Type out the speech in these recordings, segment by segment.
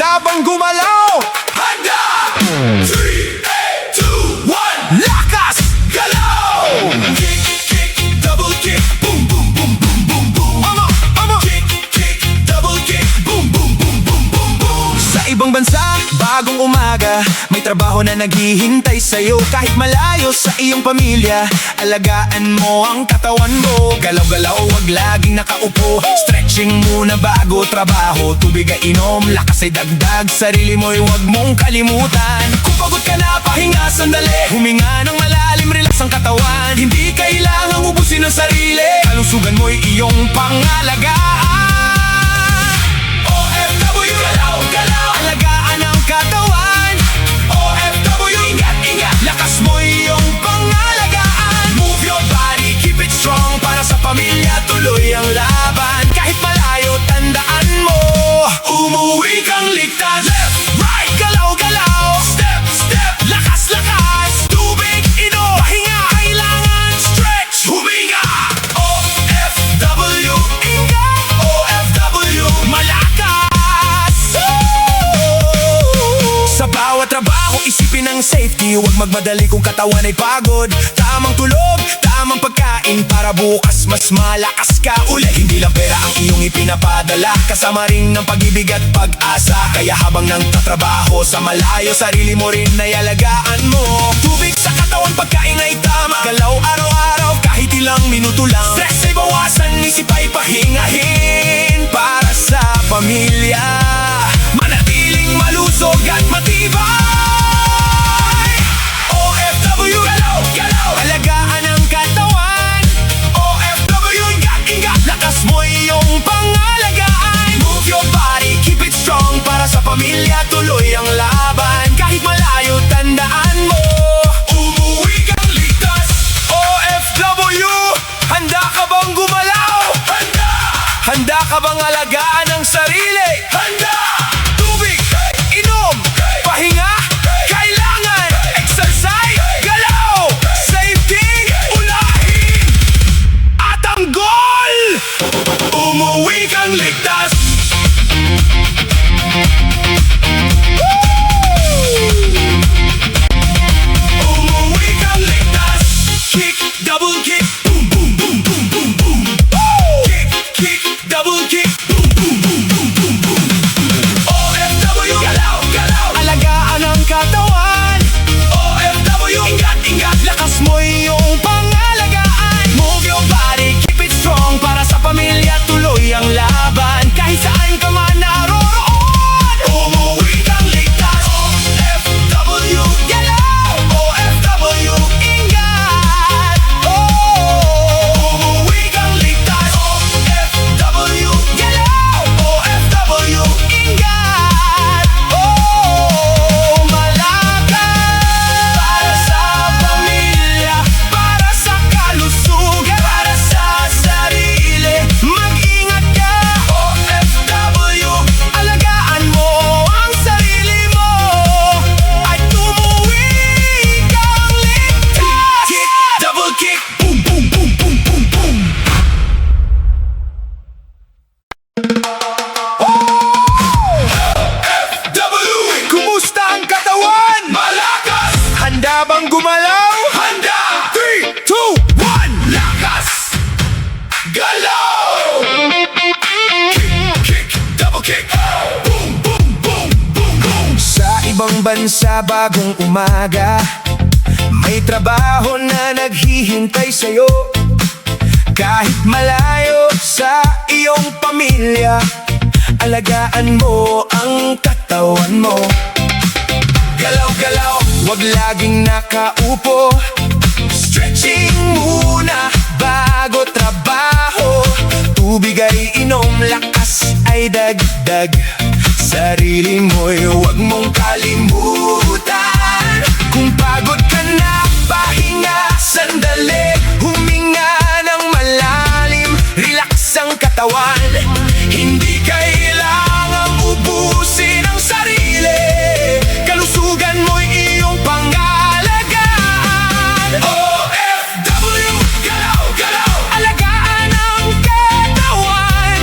Handa bang gumalaw? Handa! 3, 2, 1, lakas! Galaw! Kick, kick, double kick, boom, boom, boom, boom, boom, boom. Kick, kick, double kick, boom, boom, boom, boom, boom, boom. Sa ibang bansa, bagong umaga, may trabaho na naghihintay sa'yo. Kahit malayo sa iyong pamilya, alagaan mo ang katawan mo. Galaw-galaw, wag laging nakaupo. Stretching muna bago trabaho. Tubig ay inom, lakas ay dagdag. Sarili mo'y wag mong kalimutan. Kung pagod ka na, pahinga sandali. Huminga ng malalim, relax ang katawan. Hindi kailangang ubusin ang sarili. Kalusugan mo'y iyong pangalagaan. OFW, galaw, galaw. Alagaan ang katawan. OFW, ingat, ingat. Lakas mo iyong pangalagaan. Move your body, keep it strong. Para sa pamilya, tuloy ang laban. Kahit malayo, tandaan mo, Umuwi kang ligtas. Left, right, galaw-galaw. step, step. Lakas, lakas. Tubig, inom. Pahinga, kailangan. Stretch, huminga. OFW, Inga, OFW. malakas. Sa bawat trabaho, isipin ang safety. Huwag magmadali kung katawan ay pagod. Tamang tulog, tamang pagkain, para bukas mas malakas ka uli. Hindi lang pera ang iyong ipinapadala, kasama rin ng pag-ibig at pag-asa. Kaya habang nagtatrabaho sa malayo, sarili mo rin ay alagaan mo. Tubig sa katawan, pagkain ay tama. Galaw araw-araw, kahit ilang minuto lang. Stress ay bawasan, isip ay pahingahin. Para sa pamilya, manatiling malusog at matibay. OFW, galaw, galaw. Alagaan ang katawan. OFW, ingat, ingat. Lakas mo iyong pangalagaan. Move your body, keep it strong. Para sa pamilya, tuloy ang laban. Kahit malayo, tandaan mo, Umuwi kang ligtas. OFW, handa ka bang gumalaw? Handa! Handa ka bang alagaan ang sarili? Handa! Tubig, inom, pahinga, kailangan. Exercise, galaw, safety, Unahin! at ang goal! Umuwi kang ligtas. Umuwi kang ligtas. Kick, double kick, boom, boom, boom, boom, boom, boom. Kick, kick, double kick, boom, boom, boom, boom, boom, boom. OFW, galaw, galaw. Alagaan ang katawan. OFW, ingat, ingat. Lakas mo iyong pangalagaan. Move your body, keep it strong. Para sa pamilya, tuloy ang laban. Kahit saan ka man naroroon. Umuwi kang ligtas. OFW, Galaw, OFW. ingat. Umuwi kang ligtas. OFW, Galaw, OFW. ingat. Malakas. Para sa pamilya, para sa kalusugan, para sa sarili. Mag-ingat ka. OFW, Alagaan mo ang sarili mo at umuwi kang ligtas. kick, double kick, boom, boom, boom, boom, boom, boom. OFW, Kumusta ang katawan? malakas. Handa bang gumalaw? Handa. 3, 2, 1, lakas. Galaw. Kick, kick, double kick. Boom, boom, boom, boom, boom. Sa ibang bansa, bagong umaga, may trabaho na naghihintay sa'yo. Kahit malayo sa iyong pamilya, alagaan mo ang katawan mo. Galaw-galaw, wag laging nakaupo. Stretching muna bago trabaho. Tubig ay inom, lakas ay dagdag. Sarili mo'y huwag mong kalimutan. Kung pagod ka na, pahinga sandali. Huminga ng malalim, relax ang katawan. Hindi kailangang ubusin ang sarili. Kalusugan mo'y iyong pangalagaan. OFW, galaw, galaw. Alagaan ang katawan.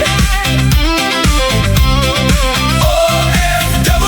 OFW.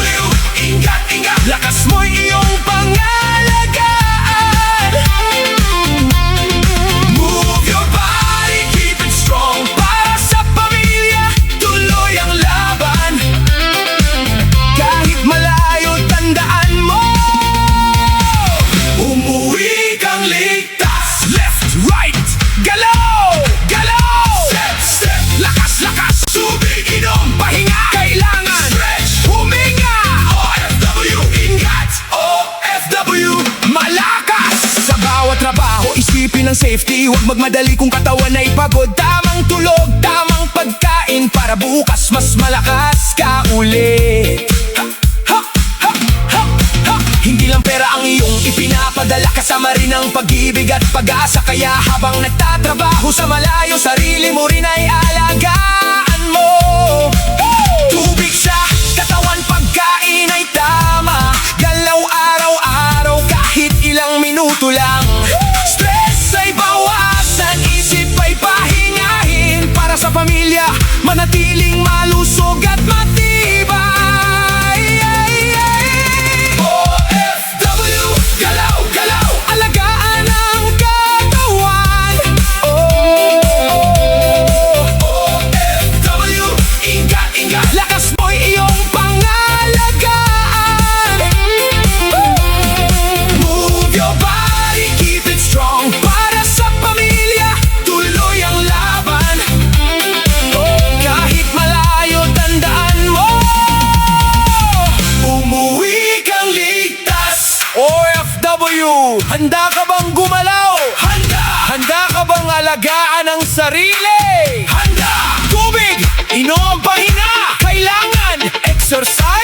bawat trabaho, isipin ang safety. Huwag magmadali kung katawan ay pagod. Tamang tulog, tamang pagkain, para bukas mas malakas ka uli. Hindi lang pera ang iyong ipinapadala, kasama rin ang pag-ibig at pag-asa. Kaya habang nagtatrabaho sa malayo, sarili mo rin ay alagaan mo. Tubig sa katawan, pagkain ay tama. Galaw araw-araw kahit ilang minuto lang. Stress ay bawasan, isip ay pahingahin, para sa pamilya manatiling malusog at matibay. OFW, galaw, galaw, alagaan ang katawan. OFW, ingat, ingat, lakas mo'y iyong pangalagaan. Move your body, keep it strong, para sa pamilya, tuloy ang laban. Kahit malayo, tandaan mo, umuwi kang ligtas. OFW, handa ka bang gumalaw? Handa! Handa ka bang alagaan ang sarili? Handa! Tubig, inom ang pahinga, kailangan exercise.